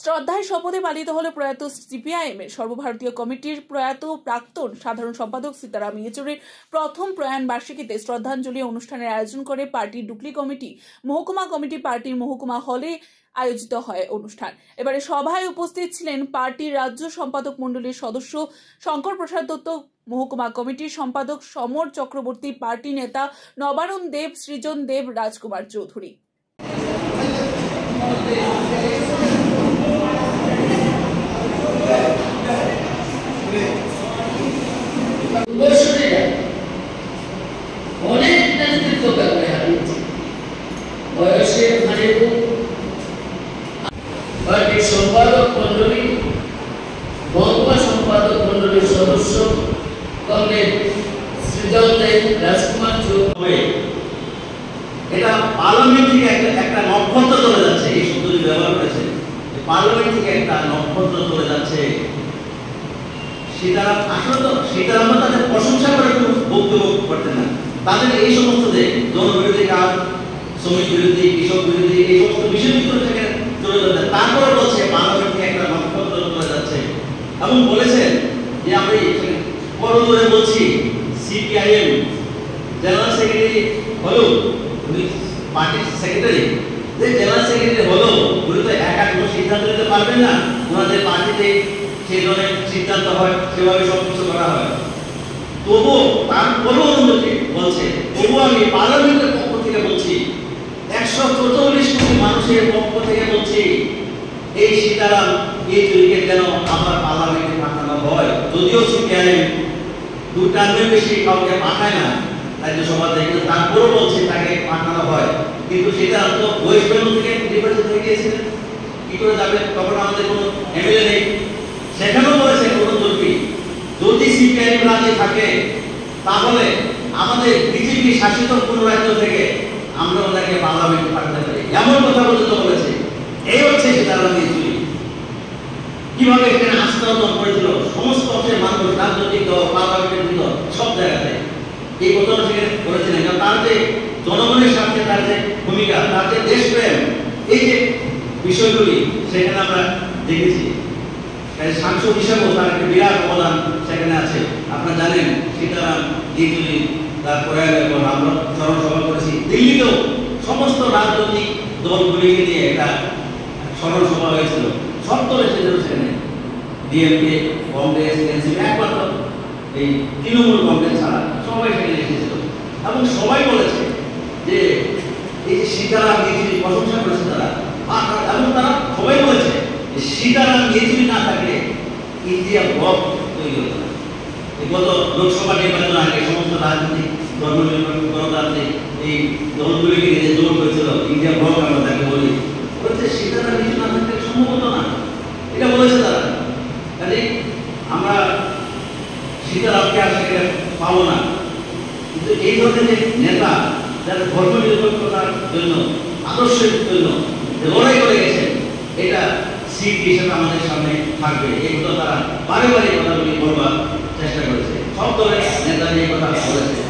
শ্রদ্ধায় শপথে পালিত হলো প্রয়াত সিপিআইএম এর সর্বভারতীয় কমিটির প্রয়াত প্রাক্তন সাধারণ সম্পাদক সীতারাম ইয়েচুরির প্রথম প্রয়াণ বার্ষিকীতে শ্রদ্ধাঞ্জলি অনুষ্ঠানের আয়োজন করে পার্টির ডুকলি কমিটি, মহকুমা কমিটি পার্টির মহকুমা হলে আয়োজিত হয় অনুষ্ঠান। এবারে সভায় উপস্থিত ছিলেন পার্টির রাজ্য সম্পাদক মণ্ডলীর সদস্য শঙ্কর প্রসাদ দত্ত, মহকুমা কমিটির সম্পাদক সমর চক্রবর্তী, পার্টি নেতা নবারুণ দেব, সৃজন দেব, রাজকুমার চৌধুরী। অনেক নেতৃত্ব কারণে হারিয়েছে বয়সের ভারে পার্টির সম্পাদক মন্ডলী, মহকুমা সম্পাদক মন্ডলীর সদস্য কংগ্রেস সৃজন দেব, রাজকুমার চৌধুরী। এটা পার্লামেন্ট থেকে একটা নক্ষত্র চলে যাচ্ছে, এই শব্দটি ব্যবহার করেছে। পার্লামেন্ট থেকে একটা নক্ষত্র চলে যাচ্ছে। সীতারাম আসলে তো সীতারাম তাদের প্রশংসা করে কোনো বক্তব্য করতেন না। তাদের এই সমস্ত যে জনবিরোধী কাজ, শ্রমিক বিরোধী, কৃষক বিরোধী, এই সমস্ত বিষয়ের ভিতরে থেকে চলে যাচ্ছে। তারপরে বলছে পার্লামেন্ট থেকে একটা নক্ষত্র চলে যাচ্ছে এবং বলেছেন যে আমি করজোরে বলছি সিপিআইএম জেনারেল সেক্রেটারি হলো, উনি পার্টির সেক্রেটারি, যে জেনারেল সেক্রেটারি হলো উনি তো একা কোনো সিদ্ধান্ত নিতে পারবেন না। ওনাদের পার্টিতে সেই ধরনের সিদ্ধান্ত হয়, সেভাবে সবকিছু করা হয়। তবুও তারপরেও বলছে, তবুও আমি পার্লামেন্টের পক্ষ থেকে বলছি, 144 কোটি মানুষের পক্ষ থেকে বলছি, এই সীতারাম ইয়েচুরিকে যেন আমার পার্লামেন্টে পাঠানো হয়। যদিও সিপিআইএম 2 টার্মের বেশি কাউকে পাঠায় না রাজ্যসভা থেকে, তারপরেও বলছে তাকে পাঠানো হয়। কিন্তু সেটা তো ওয়েস্ট বেঙ্গল থেকে নির্বাচিত হয়ে গিয়েছিলেন, কি করে যাবে? তখন আমাদের কোনো এমএলএ নেই। সেখানেও বলেছে যদি সিপিআইএম রাজ্যে থাকে তাহলে আমাদের বিজেপি শাসিত কোন রাজ্য থেকে আমরা ওনাকে পার্লামেন্টে পাঠাতে পারি, এমন কথা পর্যন্ত বলেছে। এই হচ্ছে সীতারাম ইয়েচুরি। কিভাবে এখানে আস্থা অর্জন করেছিল সমস্ত অংশের মানুষ, রাজনৈতিক দল, পার্লামেন্টের দল, সব জায়গাতে এই কথাটা সেখানে করেছিলেন। কারণ তার যে জনগণের স্বার্থে তার যে ভূমিকা, তার যে দেশপ্রেম, এই যে বিষয়গুলি সেখানে আমরা দেখেছি। সাংসদ হিসাবেও তার একটা বিরাট অবদান সেখানে আছে। আপনারা জানেন সীতারাম ইয়েচুরি তার প্রয়াণের পর আমরা স্মরণ সভা করেছি। দিল্লিতেও সমস্ত রাজনৈতিক দলগুলিকে নিয়ে একটা স্মরণ সভা হয়েছিল। সব দল এসেছিল সেখানে, ডিএমকে, কংগ্রেস, এনসিপি, একমাত্র এই তৃণমূল কংগ্রেস ছাড়া সবাই সেখানে এসেছিল এবং সবাই বলেছে যে এই যে সীতারাম ইয়েচুরি প্রশংসা করেছে তারা, এবং তারা সবাই বলেছে সীতারাম ইয়েচুরি না থাকলে ইন্ডিয়া ব্লক তৈরি হতো না। গত লোকসভা নির্বাচন আগে সমস্ত রাজনৈতিক ধর্মনিরপেক্ষ গণতান্ত্রিক এই দলগুলিকে নিয়ে জোট হয়েছিল, ইন্ডিয়া ব্লক আমরা তাকে বলি, বলেছে সীতারাম ইয়েচুরি না থাকলে সম্ভব হতো না, এটা বলেছে তারা। কাজে আমরা সীতারামকে আর সেখানে পাবো না। কিন্তু এই ধরনের যে নেতা যারা ধর্মনিরপেক্ষতার জন্য, আদর্শের জন্য লড়াই করে গেছেন, এটা সিট হিসেবে আমাদের সামনে থাকবে। এই কথা তারা বারে বারে কথাগুলি বলবার চেষ্টা করেছে। সব দলের নেতা এই কথা বলেছে।